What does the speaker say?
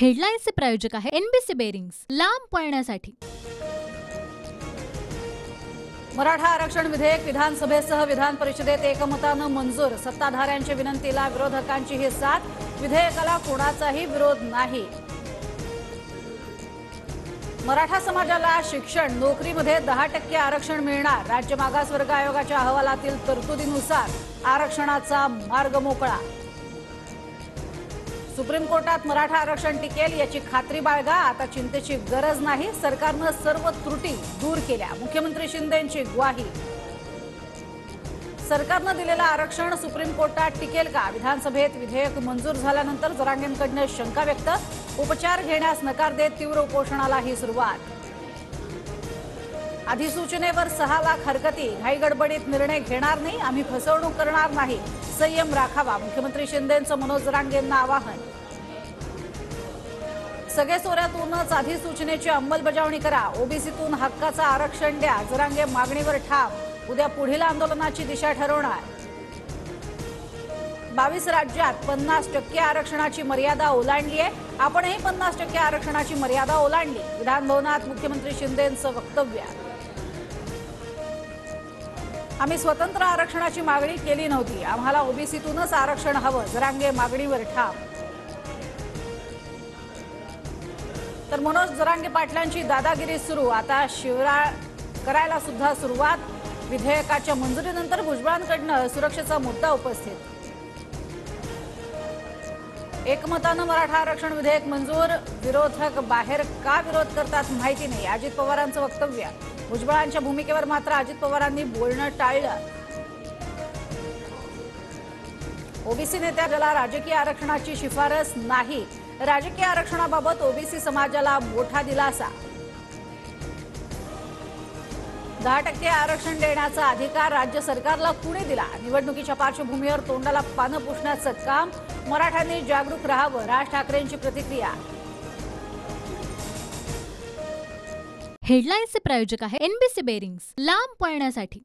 हेडलाईन्सचे प्रायोजक आहे NBC bearings, लांब पळण्यासाठी। मराठा आरक्षण विधेयक विधानसभेसह विधान परिषदेत एकमतानं मंजूर। सत्ताधाऱ्यांच्या विनंतीला विरोधकांची ही साथ। विधेयकाला कोणाचाही विरोध नाही। मराठा समाजाला शिक्षण नोकरीमध्ये 10% आरक्षण मिळणार। राज्य मागासवर्ग आयोगाच्या अहवालातील तरतुदीनुसार आरक्षणाचा मार्ग मोकळा। सुप्रीम कोर्टात मराठा आरक्षण टिकेल याची खात्री बाळगा, आता चिंतेची गरज नाही। सरकारने सर्व त्रुटी दूर केल्या, मुख्यमंत्री शिंदेंची ग्वाही। सरकारने दिलेलं आरक्षण सुप्रीम कोर्टात टिकेल का? विधानसभेत विधेयक मंजूर झाल्यानंतर जरांगेंकडून शंका व्यक्त। उपचार घेण्यास नकार देत तीव्र उपोषणाला ही सुरुवात। अधिसूचनेवर 6 लाख हरकती, घाईगडबडीत निर्णय घेणार नाही, आम्ही फसवणूक करणार नाही, संयम राखावा, मुख्यमंत्री शिंदेंचं मनोज जरांगेंना आवाहन। सगळे सोऱ्यातूनच अधिसूचनेची अंमलबजावणी करा, ओबीसीतून हक्काचं आरक्षण द्या, जरांगे मागणीवर ठाम। उद्या पुढील आंदोलनाची दिशा ठरवणार। 22 राज्यात 50% आरक्षणाची मर्यादा ओलांडली आहे, आपणही 50% आरक्षणाची मर्यादा ओलांडली। विधानभवनात मुख्यमंत्री शिंदेंचं वक्तव्य। आम्ही स्वतंत्र आरक्षणाची मागणी केली नव्हती, आम्हाला ओबीसीतूनच आरक्षण हवं, जरांगे मागणीवर ठाम। तर मनोज जरांगे पाटलांची दादागिरी सुरू, आता शिवराळ करायला सुद्धा सुरुवात। विधेयकाच्या मंजुरीनंतर भुजबळांकडून सुरक्षेचा मुद्दा उपस्थित। एकमतानं मराठा आरक्षण विधेयक मंजूर, विरोधक बाहेर का विरोध करतात माहिती नाही, अजित पवारांचं वक्तव्य। भुजबळांच्या भूमिकेवर मात्र अजित पवारांनी बोलणं टाळलं। ओबीसी नेत्याला राजकीय आरक्षणाची शिफारस नाही, राजकीय आरक्षणाबाबत ओबीसी समाजाला मोठा दिलासा। 10% आरक्षण देण्याचा अधिकार राज्य सरकारला कुणी दिला? निवडणुकीच्या पार्श्वभूमीवर तोंडाला पानं पुसण्याचं काम, मराठ्यांनी जागरूक राहावं, राज ठाकरेंची प्रतिक्रिया। हेडलाईन्सचे प्रायोजक आहे एनबीसी बेरिंग्स, लांब पळण्यासाठी।